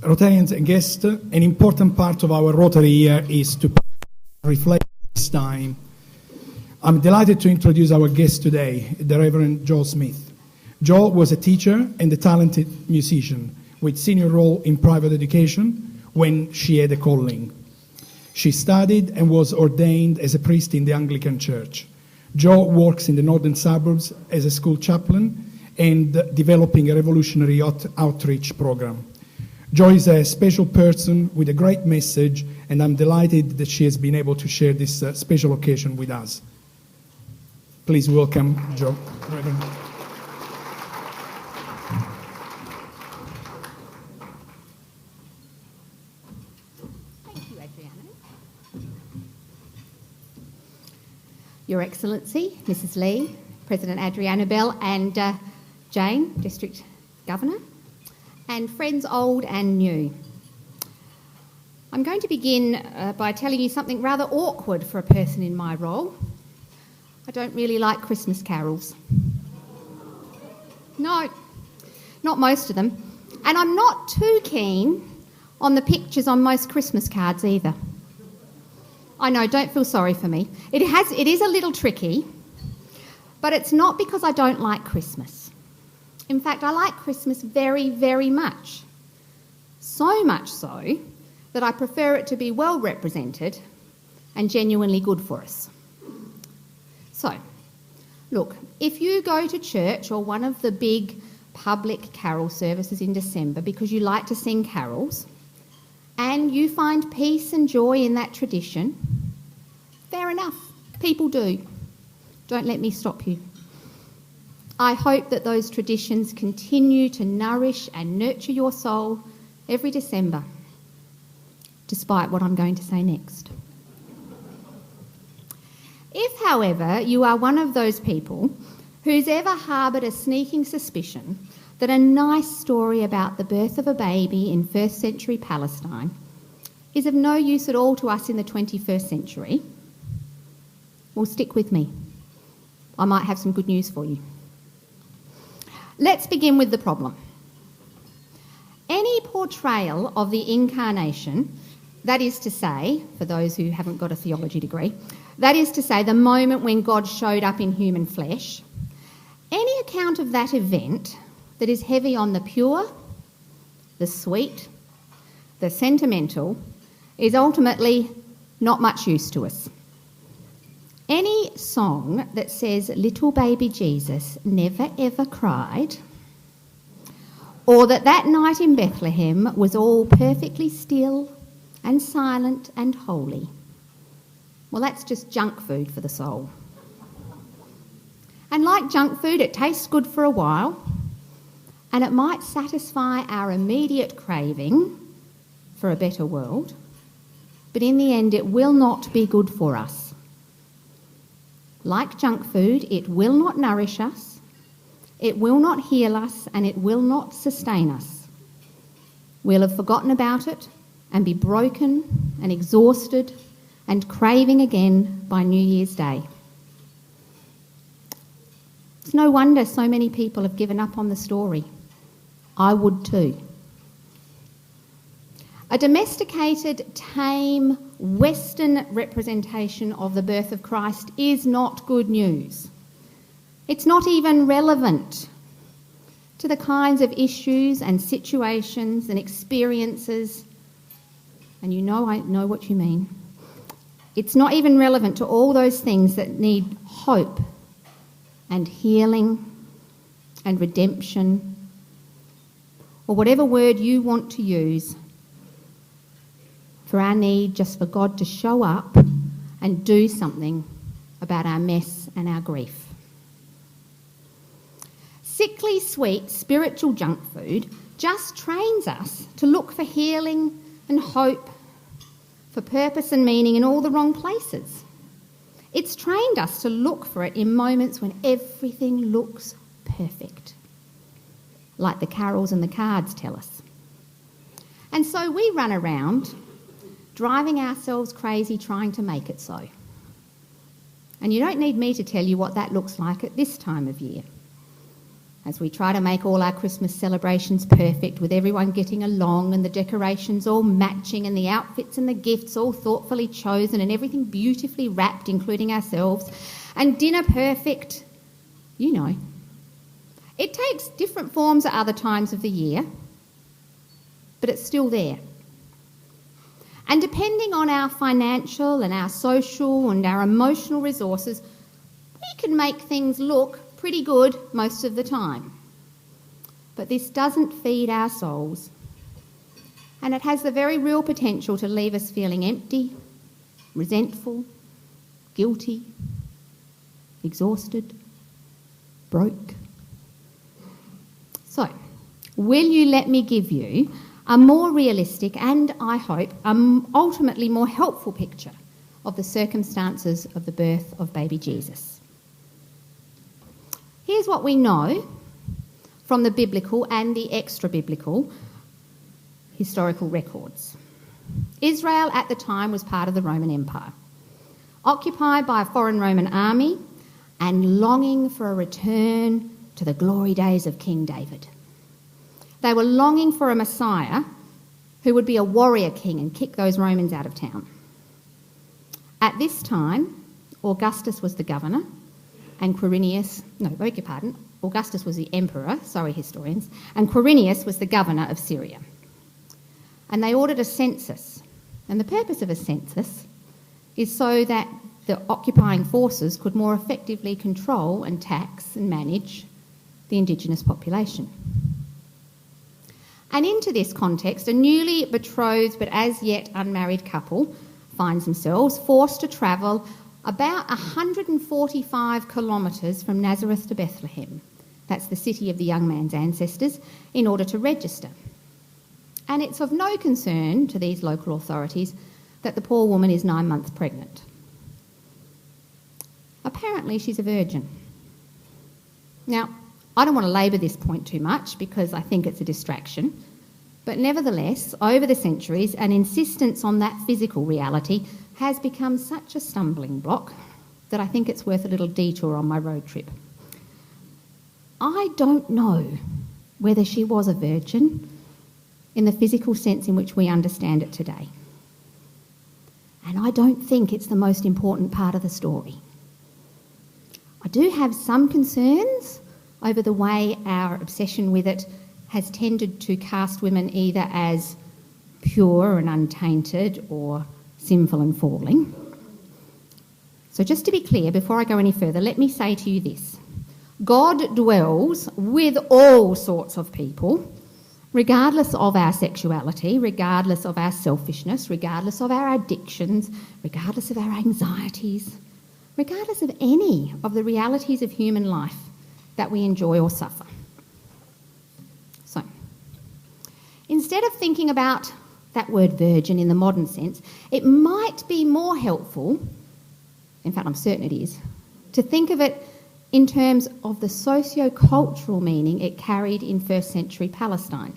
Rotarians and guests, an important part of our Rotary year is to reflect this time. I'm delighted to introduce our guest today, the Reverend Joel Smith. Joel was a teacher and a talented musician with senior role in private education when she had a calling. She studied and was ordained as a priest in the Anglican Church. Joel works in the northern suburbs as a school chaplain and developing a revolutionary outreach program. Jo is a special person with a great message, and I'm delighted that she has been able to share this special occasion with us. Please welcome Jo. Reverend. Thank you, Adriana. Your Excellency, Mrs. Lee, President Adriana Bell, and Jane, District Governor, and friends old and new. I'm going to begin by telling you something rather awkward for a person in my role. I don't really like Christmas carols. No, not most of them. And I'm not too keen on the pictures on most Christmas cards either. I know, don't feel sorry for me. It is a little tricky, but it's not because I don't like Christmas. In fact, I like Christmas very, very much. So much so that I prefer it to be well represented and genuinely good for us. So, look, if you go to church or one of the big public carol services in December because you like to sing carols and you find peace and joy in that tradition, fair enough, people do. Don't let me stop you. I hope that those traditions continue to nourish and nurture your soul every December, despite what I'm going to say next. If, however, you are one of those people who's ever harboured a sneaking suspicion that a nice story about the birth of a baby in first century Palestine is of no use at all to us in the 21st century, well, stick with me. I might have some good news for you. Let's begin with the problem. Any portrayal of the incarnation, that is to say, for those who haven't got a theology degree, that is to say, the moment when God showed up in human flesh, any account of that event that is heavy on the pure, the sweet, the sentimental, is ultimately not much use to us. Any song that says little baby Jesus never ever cried, or that night in Bethlehem was all perfectly still and silent and holy, well, that's just junk food for the soul. And like junk food, it tastes good for a while, and it might satisfy our immediate craving for a better world, but in the end it will not be good for us. Like junk food, it will not nourish us, it will not heal us, and it will not sustain us. We'll have forgotten about it and be broken and exhausted and craving again by New Year's Day. It's no wonder so many people have given up on the story. I would too. A domesticated, tame, Western representation of the birth of Christ is not good news. It's not even relevant to the kinds of issues and situations and experiences, and you know I know what you mean. It's not even relevant to all those things that need hope and healing and redemption, or whatever word you want to use, for our need just for God to show up and do something about our mess and our grief. Sickly sweet spiritual junk food just trains us to look for healing and hope, for purpose and meaning in all the wrong places. It's trained us to look for it in moments when everything looks perfect, like the carols and the cards tell us. And so we run around driving ourselves crazy trying to make it so. And you don't need me to tell you what that looks like at this time of year. as we try to make all our Christmas celebrations perfect, with everyone getting along and the decorations all matching and the outfits and the gifts all thoughtfully chosen and everything beautifully wrapped, including ourselves, and dinner perfect, you know. It takes different forms at other times of the year, but it's still there. And depending on our financial and our social and our emotional resources, we can make things look pretty good most of the time. But this doesn't feed our souls, and it has the very real potential to leave us feeling empty, resentful, guilty, exhausted, broke. So, will you let me give you a more realistic and, I hope, ultimately more helpful picture of the circumstances of the birth of baby Jesus? Here's what we know from the biblical and the extra-biblical historical records. Israel at the time was part of the Roman Empire, occupied by a foreign Roman army and longing for a return to the glory days of King David. They were longing for a Messiah who would be a warrior king and kick those Romans out of town. At this time, Augustus was the governor, and Augustus was the emperor, historians, and Quirinius was the governor of Syria. And they ordered a census. And the purpose of a census is so that the occupying forces could more effectively control and tax and manage the indigenous population. And into this context, a newly betrothed but as yet unmarried couple finds themselves forced to travel about 145 kilometres from Nazareth to Bethlehem. That's the city of the young man's ancestors, in order to register. And it's of no concern to these local authorities that the poor woman is 9 months pregnant. Apparently she's a virgin. Now, I don't want to labour this point too much because I think it's a distraction, but nevertheless, over the centuries, an insistence on that physical reality has become such a stumbling block that I think it's worth a little detour on my road trip. I don't know whether she was a virgin in the physical sense in which we understand it today. And I don't think it's the most important part of the story. I do have some concerns over the way our obsession with it has tended to cast women either as pure and untainted or sinful and falling. So just to be clear, before I go any further, let me say to you this. God dwells with all sorts of people, regardless of our sexuality, regardless of our selfishness, regardless of our addictions, regardless of our anxieties, regardless of any of the realities of human life that we enjoy or suffer. So, instead of thinking about that word virgin in the modern sense, it might be more helpful, in fact I'm certain it is, to think of it in terms of the socio-cultural meaning it carried in first century Palestine.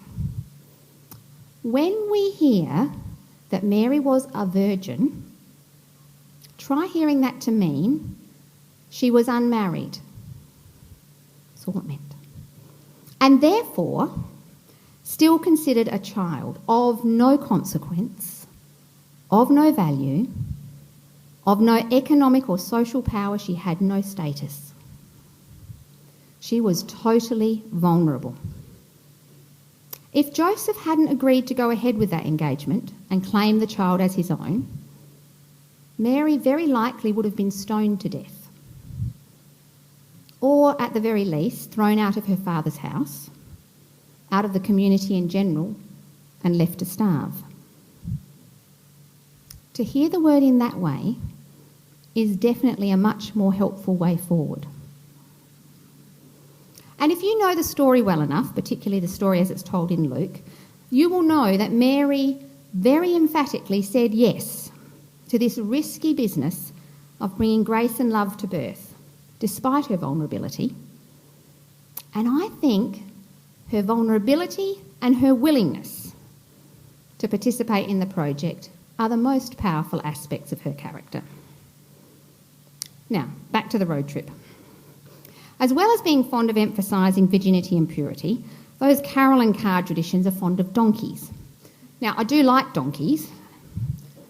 When we hear that Mary was a virgin, try hearing that to mean she was unmarried. That's all it meant. And therefore, still considered a child of no consequence, of no value, of no economic or social power. She had no status. She was totally vulnerable. If Joseph hadn't agreed to go ahead with that engagement and claim the child as his own, Mary very likely would have been stoned to death, or at the very least thrown out of her father's house, out of the community in general, and left to starve. To hear the word in that way is definitely a much more helpful way forward. And if you know the story well enough, particularly the story as it's told in Luke, you will know that Mary very emphatically said yes to this risky business of bringing grace and love to birth, despite her vulnerability. And I think her vulnerability and her willingness to participate in the project are the most powerful aspects of her character. Now, back to the road trip. As well as being fond of emphasising virginity and purity, those carol and card traditions are fond of donkeys. Now, I do like donkeys,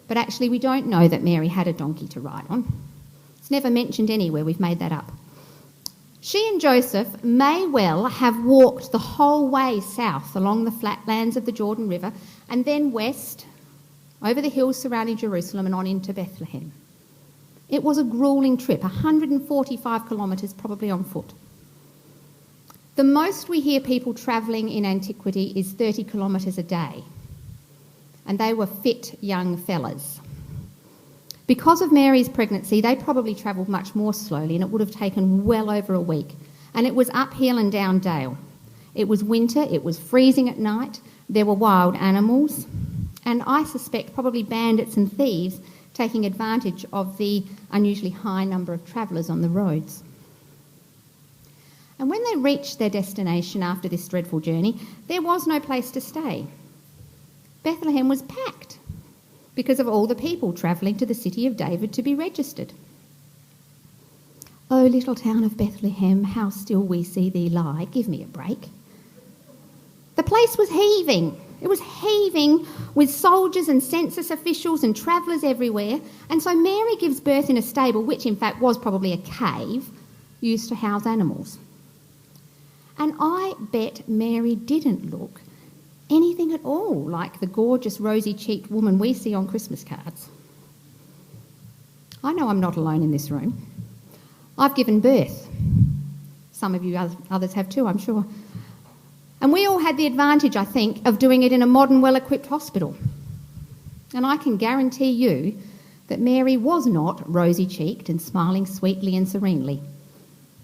but actually we don't know that Mary had a donkey to ride on. It's never mentioned anywhere, we've made that up. She and Joseph may well have walked the whole way south along the flatlands of the Jordan River and then west over the hills surrounding Jerusalem and on into Bethlehem. It was a gruelling trip, 145 kilometres, probably on foot. The most we hear people travelling in antiquity is 30 kilometres a day, and they were fit young fellas. Because of Mary's pregnancy, they probably travelled much more slowly, and it would have taken well over a week. And it was uphill and down dale. It was winter, it was freezing at night, there were wild animals, and I suspect probably bandits and thieves taking advantage of the unusually high number of travellers on the roads. And when they reached their destination after this dreadful journey, there was no place to stay. Bethlehem was packed because of all the people travelling to the city of David to be registered. "O little town of Bethlehem, how still we see thee lie, give me a break." The place was heaving. It was heaving with soldiers and census officials and travellers everywhere. And so Mary gives birth in a stable, which in fact was probably a cave, used to house animals. And I bet Mary didn't look anything at all like the gorgeous rosy-cheeked woman we see on Christmas cards. I know I'm not alone in this room. I've given birth. Some of you others have too, I'm sure. And we all had the advantage, I think, of doing it in a modern, well-equipped hospital. And I can guarantee you that Mary was not rosy-cheeked and smiling sweetly and serenely.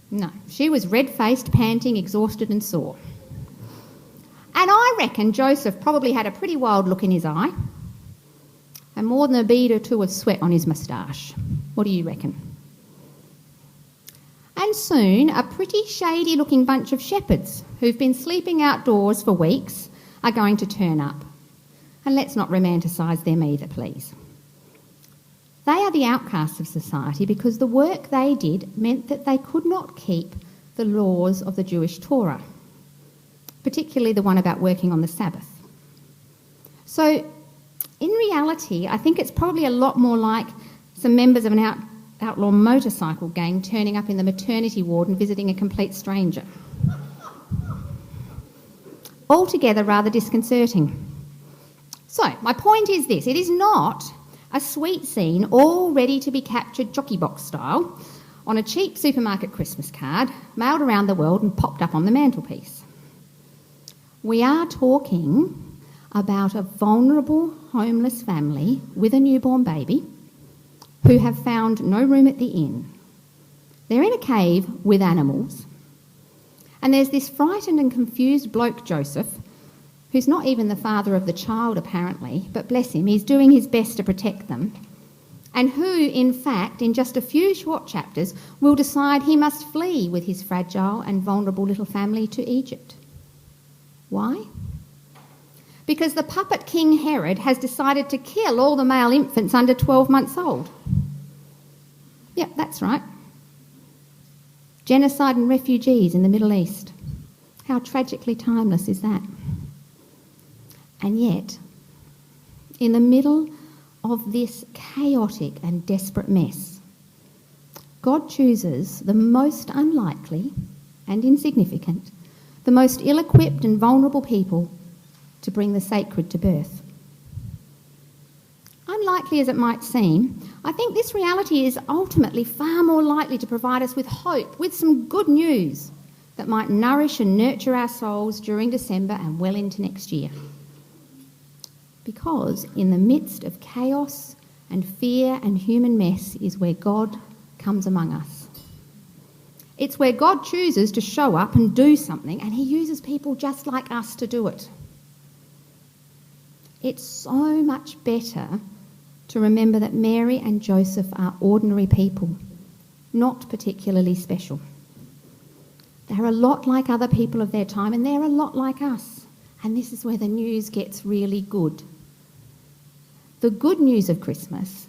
No, she was red-faced, panting, exhausted and sore. And I reckon Joseph probably had a pretty wild look in his eye and more than a bead or two of sweat on his moustache. What do you reckon? And soon a pretty shady-looking bunch of shepherds who've been sleeping outdoors for weeks are going to turn up. And let's not romanticise them either, please. They are the outcasts of society because the work they did meant that they could not keep the laws of the Jewish Torah, particularly the one about working on the Sabbath. So, in reality, I think it's probably a lot more like some members of an outlaw motorcycle gang turning up in the maternity ward and visiting a complete stranger. Altogether rather disconcerting. So, my point is this: it is not a sweet scene all ready to be captured jockey box style on a cheap supermarket Christmas card mailed around the world and popped up on the mantelpiece. We are talking about a vulnerable homeless family with a newborn baby who have found no room at the inn. They're in a cave with animals, and there's this frightened and confused bloke, Joseph, who's not even the father of the child apparently, but bless him, he's doing his best to protect them, and who, in fact, in just a few short chapters, will decide he must flee with his fragile and vulnerable little family to Egypt. Why? Because the puppet King Herod has decided to kill all the male infants under 12 months old. Yep, that's right. Genocide and refugees in the Middle East. How tragically timeless is that? And yet, in the middle of this chaotic and desperate mess, God chooses the most unlikely and insignificant, the most ill-equipped and vulnerable people to bring the sacred to birth. Unlikely as it might seem, I think this reality is ultimately far more likely to provide us with hope, with some good news that might nourish and nurture our souls during December and well into next year. Because in the midst of chaos and fear and human mess is where God comes among us. It's where God chooses to show up and do something, and he uses people just like us to do it. It's so much better to remember that Mary and Joseph are ordinary people, not particularly special. They're a lot like other people of their time, and they're a lot like us. And this is where the news gets really good. The good news of Christmas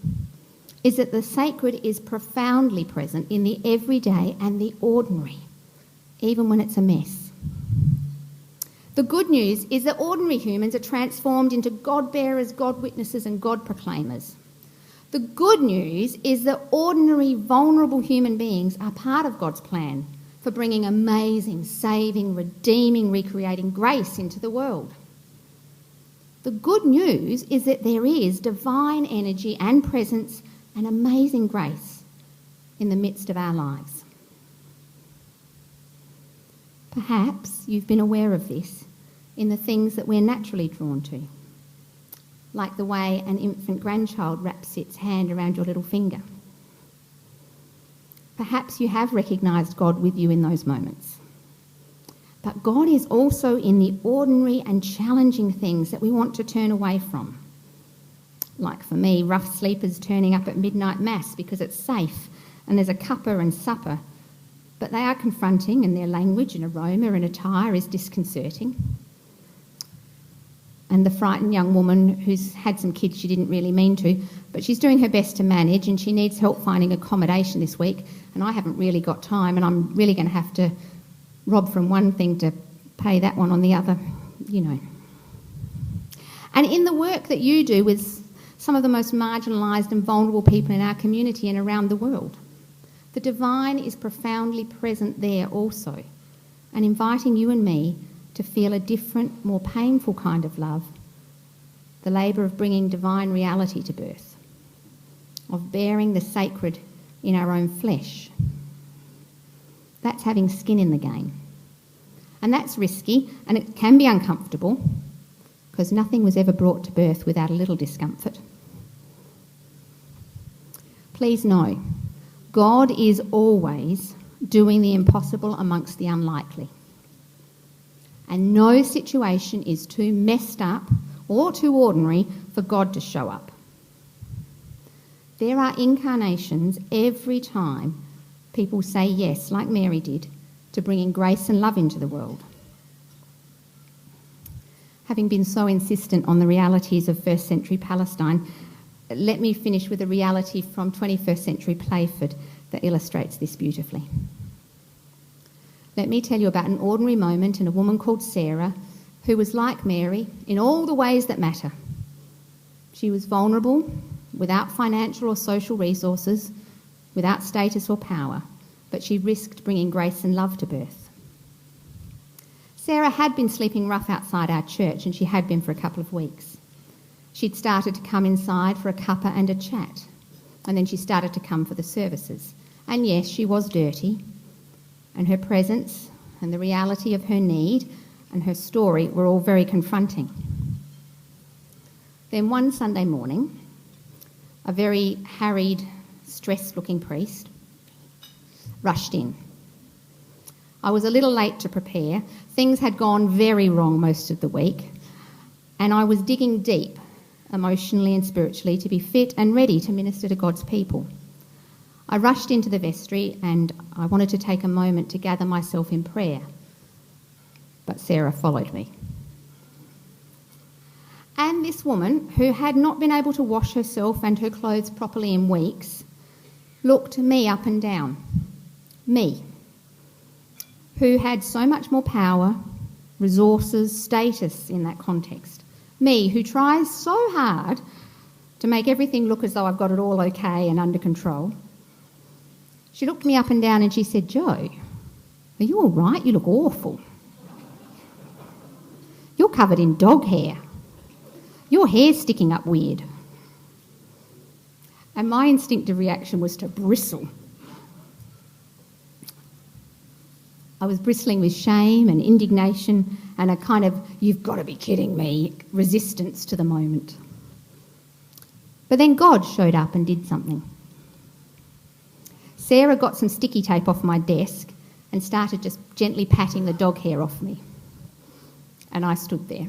is that the sacred is profoundly present in the everyday and the ordinary, even when it's a mess. The good news is that ordinary humans are transformed into God-bearers, God-witnesses and God-proclaimers. The good news is that ordinary, vulnerable human beings are part of God's plan for bringing amazing, saving, redeeming, recreating grace into the world. The good news is that there is divine energy and presence and amazing grace in the midst of our lives. Perhaps you've been aware of this in the things that we're naturally drawn to, like the way an infant grandchild wraps its hand around your little finger. Perhaps you have recognised God with you in those moments. But God is also in the ordinary and challenging things that we want to turn away from. Like for me, rough sleepers turning up at midnight mass because it's safe and there's a cuppa and supper, but they are confronting and their language and aroma and attire is disconcerting. And the frightened young woman who's had some kids she didn't really mean to, but she's doing her best to manage and she needs help finding accommodation this week, and I haven't really got time and I'm really going to have to rob from one thing to pay that one on the other, you know. And in the work that you do with some of the most marginalised and vulnerable people in our community and around the world, the divine is profoundly present there also, and inviting you and me to feel a different, more painful kind of love, the labour of bringing divine reality to birth, of bearing the sacred in our own flesh. That's having skin in the game. And that's risky, and it can be uncomfortable, because nothing was ever brought to birth without a little discomfort. Please know, God is always doing the impossible amongst the unlikely. And no situation is too messed up or too ordinary for God to show up. There are incarnations every time people say yes, like Mary did, to bringing grace and love into the world. Having been so insistent on the realities of first century Palestine, let me finish with a reality from 21st century Playford that illustrates this beautifully. Let me tell you about an ordinary moment in a woman called Sarah, who was like Mary in all the ways that matter. She was vulnerable, without financial or social resources, without status or power, but she risked bringing grace and love to birth. Sarah had been sleeping rough outside our church, and she had been for a couple of weeks. She'd started to come inside for a cuppa and a chat, and then she started to come for the services. And yes, she was dirty, and her presence and the reality of her need and her story were all very confronting. Then one Sunday morning, a very harried, stressed-looking priest rushed in. I was a little late to prepare. Things had gone very wrong most of the week, and I was digging deep, emotionally and spiritually, to be fit and ready to minister to God's people. I rushed into the vestry and I wanted to take a moment to gather myself in prayer, but Sarah followed me. And this woman, who had not been able to wash herself and her clothes properly in weeks, looked me up and down. Me, who had so much more power, resources, status in that context. Me, who tries so hard to make everything look as though I've got it all okay and under control. She looked me up and down and she said, "Jo, are you all right? You look awful. You're covered in dog hair. Your hair's sticking up weird." And my instinctive reaction was to bristle. I was bristling with shame and indignation and a kind of, "you've got to be kidding me," resistance to the moment. But then God showed up and did something. Sarah got some sticky tape off my desk and started just gently patting the dog hair off me. And I stood there.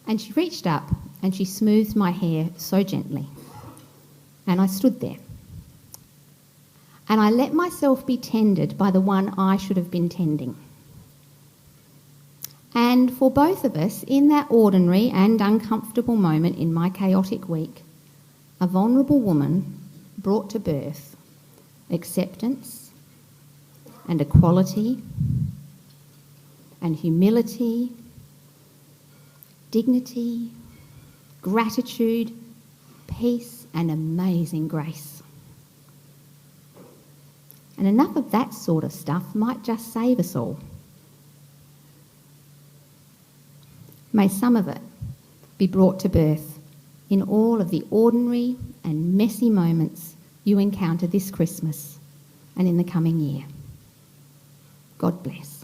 And she reached up and she smoothed my hair so gently. And I stood there. And I let myself be tended by the one I should have been tending. And for both of us, in that ordinary and uncomfortable moment in my chaotic week, a vulnerable woman brought to birth acceptance, and equality and humility, dignity, gratitude, peace and amazing grace. And enough of that sort of stuff might just save us all. May some of it be brought to birth in all of the ordinary and messy moments you encounter this Christmas and in the coming year. God bless.